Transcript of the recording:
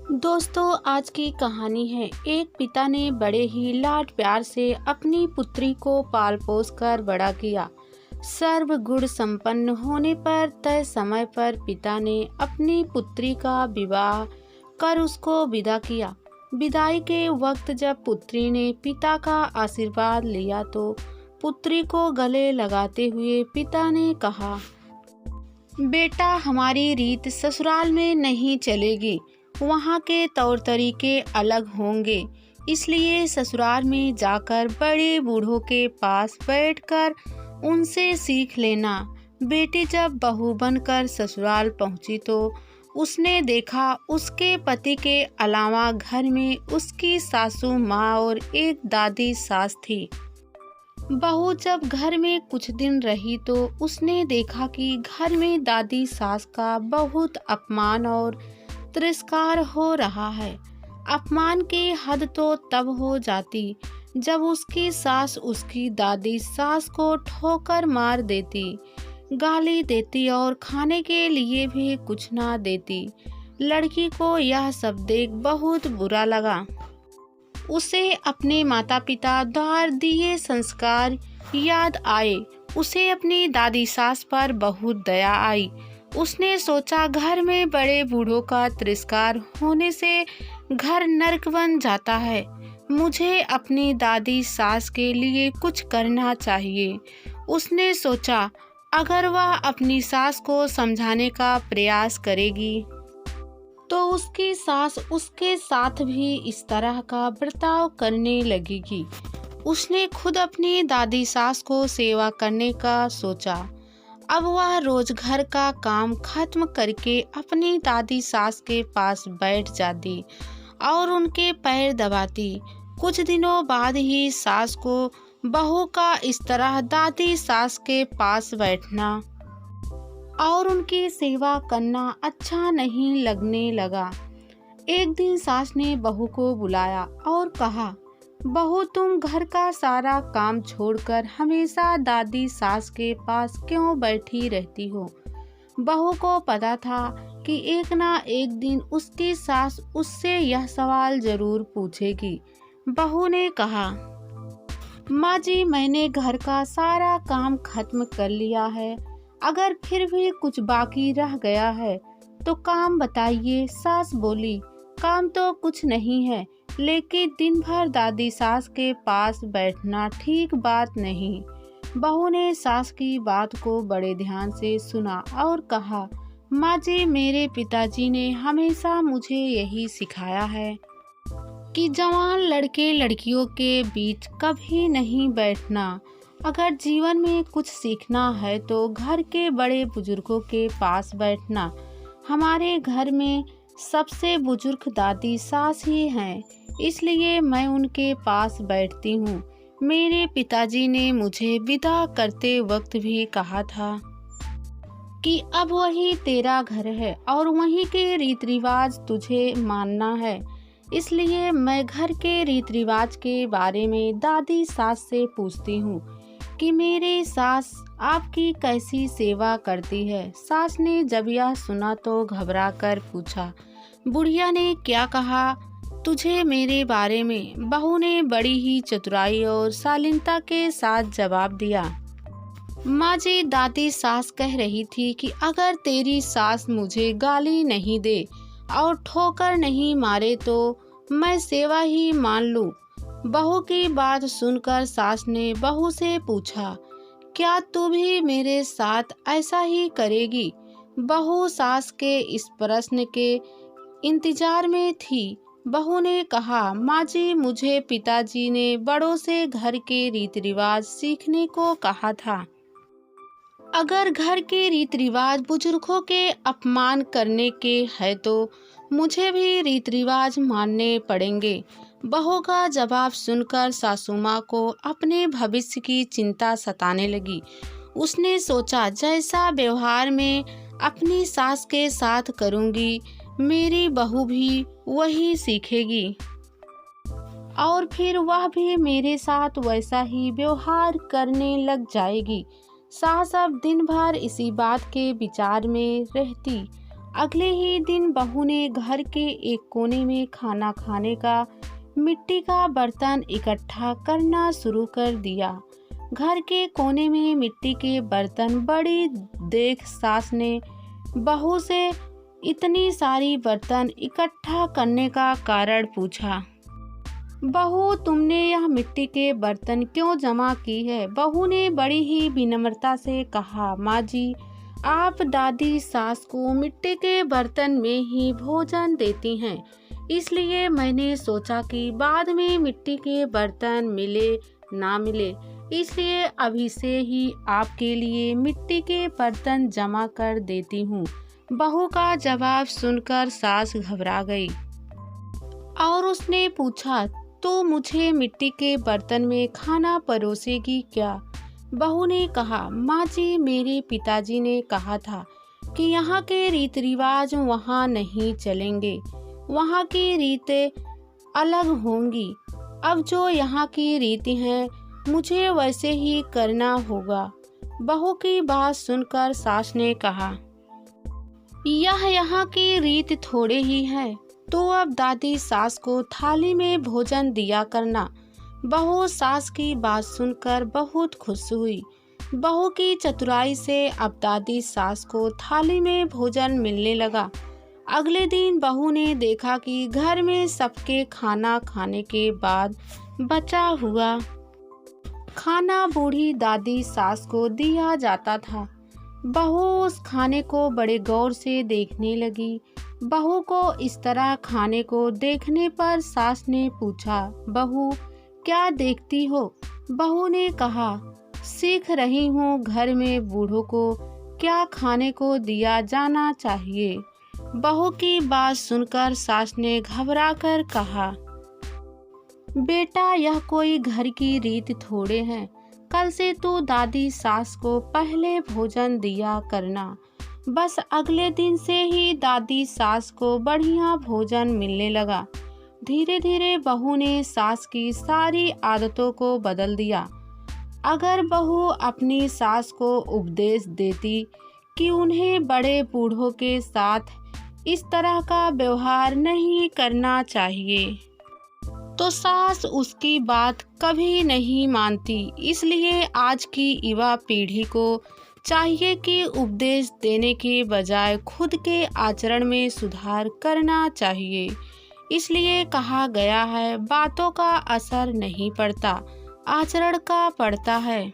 दोस्तों, आज की कहानी है। एक पिता ने बड़े ही लाड प्यार से अपनी पुत्री को पाल पोस कर बड़ा किया। सर्व गुण संपन्न होने पर तय समय पर पिता ने अपनी पुत्री का विवाह कर उसको विदा किया। विदाई के वक्त जब पुत्री ने पिता का आशीर्वाद लिया तो पुत्री को गले लगाते हुए पिता ने कहा, बेटा, हमारी रीत ससुराल में नहीं चलेगी। वहाँ के तौर तरीके अलग होंगे, इसलिए ससुराल में जाकर बड़े बूढ़ों के पास बैठकर उनसे सीख लेना। बेटी जब बहू बनकर ससुराल पहुँची तो उसने देखा उसके पति के अलावा घर में उसकी सासू माँ और एक दादी सास थी। बहू जब घर में कुछ दिन रही तो उसने देखा कि घर में दादी सास का बहुत अपमान और तिरस्कार हो रहा है। अपमान की हद तो तब हो जाती जब उसकी सास उसकी दादी सास को ठोकर मार देती, गाली देती और खाने के लिए भी कुछ ना देती। लड़की को यह सब देख बहुत बुरा लगा। उसे अपने माता पिता द्वारा दिए संस्कार याद आए। उसे अपनी दादी सास पर बहुत दया आई। उसने सोचा, घर में बड़े बूढ़ों का तिरस्कार होने से घर नरक बन जाता है। मुझे अपनी दादी सास के लिए कुछ करना चाहिए। उसने सोचा, अगर वह अपनी सास को समझाने का प्रयास करेगी तो उसकी सास उसके साथ भी इस तरह का बर्ताव करने लगेगी। उसने खुद अपनी दादी सास को सेवा करने का सोचा। अब वह रोज घर का काम खत्म करके अपनी दादी सास के पास बैठ जाती और उनके पैर दबाती। कुछ दिनों बाद ही सास को बहू का इस तरह दादी सास के पास बैठना और उनकी सेवा करना अच्छा नहीं लगने लगा। एक दिन सास ने बहू को बुलाया और कहा, बहू, तुम घर का सारा काम छोड़कर हमेशा दादी सास के पास क्यों बैठी रहती हो? बहू को पता था कि एक ना एक दिन उसकी सास उससे यह सवाल जरूर पूछेगी। बहू ने कहा, माँ जी, मैंने घर का सारा काम खत्म कर लिया है। अगर फिर भी कुछ बाकी रह गया है तो काम बताइए। सास बोली, काम तो कुछ नहीं है, लेकिन दिन भर दादी सास के पास बैठना ठीक बात नहीं। बहू ने सास की बात को बड़े ध्यान से सुना और कहा, माँ जी, मेरे पिताजी ने हमेशा मुझे यही सिखाया है कि जवान लड़के लड़कियों के बीच कभी नहीं बैठना। अगर जीवन में कुछ सीखना है तो घर के बड़े बुजुर्गों के पास बैठना। हमारे घर में सबसे बुजुर्ग दादी सास ही हैं, इसलिए मैं उनके पास बैठती हूँ। मेरे पिताजी ने मुझे विदा करते वक्त भी कहा था कि अब वही तेरा घर है और वहीं के रीत रिवाज तुझे मानना है। इसलिए मैं घर के रीत रिवाज के बारे में दादी सास से पूछती हूँ कि मेरी सास आपकी कैसी सेवा करती है। सास ने जब यह सुना तो घबरा कर पूछा, बुढ़िया ने क्या कहा तुझे मेरे बारे में? बहू ने बड़ी ही चतुराई और शालीनता के साथ जवाब दिया, माँ जी, दादी सास कह रही थी कि अगर तेरी सास मुझे गाली नहीं दे और ठोकर नहीं मारे तो मैं सेवा ही मान लूं। बहू की बात सुनकर सास ने बहू से पूछा, क्या तू भी मेरे साथ ऐसा ही करेगी? बहू सास के इस प्रश्न के इंतजार में थी। बहू ने कहा, माँ जी, मुझे पिताजी ने बड़ों से घर के रीत रिवाज सीखने को कहा था। अगर घर के रीत रिवाज बुजुर्गों के अपमान करने के है तो मुझे भी रीत रिवाज मानने पड़ेंगे। बहू का जवाब सुनकर सासू माँ को अपने भविष्य की चिंता सताने लगी। उसने सोचा, जैसा व्यवहार में अपनी सास के साथ करूँगी, मेरी बहू भी वही सीखेगी और फिर वह भी मेरे साथ वैसा ही व्यवहार करने लग जाएगी। सास अब दिन भर इसी बात के विचार में रहती। अगले ही दिन बहू ने घर के एक कोने में खाना खाने का मिट्टी का बर्तन इकट्ठा करना शुरू कर दिया। घर के कोने में मिट्टी के बर्तन बड़ी देख सास ने बहू से इतनी सारी बर्तन इकट्ठा करने का कारण पूछा। बहू, तुमने यह मिट्टी के बर्तन क्यों जमा की है? बहू ने बड़ी ही विनम्रता से कहा, माँ जी, आप दादी सास को मिट्टी के बर्तन में ही भोजन देती हैं, इसलिए मैंने सोचा कि बाद में मिट्टी के बर्तन मिले ना मिले, इसलिए अभी से ही आपके लिए मिट्टी के बर्तन जमा कर देती हूँ। बहू का जवाब सुनकर सास घबरा गई और उसने पूछा, तो मुझे मिट्टी के बर्तन में खाना परोसेगी क्या? बहू ने कहा, माँ जी, मेरे पिताजी ने कहा था कि यहाँ के रीति रिवाज वहाँ नहीं चलेंगे, वहाँ की रीतें अलग होंगी। अब जो यहाँ की रीति हैं मुझे वैसे ही करना होगा। बहू की बात सुनकर सास ने कहा, यह यहाँ की रीत थोड़े ही है, तो अब दादी सास को थाली में भोजन दिया करना। बहू सास की बात सुनकर बहुत खुश हुई। बहू की चतुराई से अब दादी सास को थाली में भोजन मिलने लगा। अगले दिन बहू ने देखा कि घर में सबके खाना खाने के बाद बचा हुआ खाना बूढ़ी दादी सास को दिया जाता था। बहू उस खाने को बड़े गौर से देखने लगी। बहू को इस तरह खाने को देखने पर सास ने पूछा, बहू, क्या देखती हो? बहू ने कहा, सीख रही हूँ घर में बूढ़ों को क्या खाने को दिया जाना चाहिए। बहू की बात सुनकर सास ने घबराकर कहा, बेटा, यह कोई घर की रीत थोड़े है। कल से तू दादी सास को पहले भोजन दिया करना। बस अगले दिन से ही दादी सास को बढ़िया भोजन मिलने लगा। धीरे धीरे बहू ने सास की सारी आदतों को बदल दिया। अगर बहू अपनी सास को उपदेश देती कि उन्हें बड़े बूढ़ों के साथ इस तरह का व्यवहार नहीं करना चाहिए, तो सास उसकी बात कभी नहीं मानती। इसलिए आज की युवा पीढ़ी को चाहिए कि उपदेश देने के बजाय खुद के आचरण में सुधार करना चाहिए। इसलिए कहा गया है, बातों का असर नहीं पड़ता, आचरण का पड़ता है।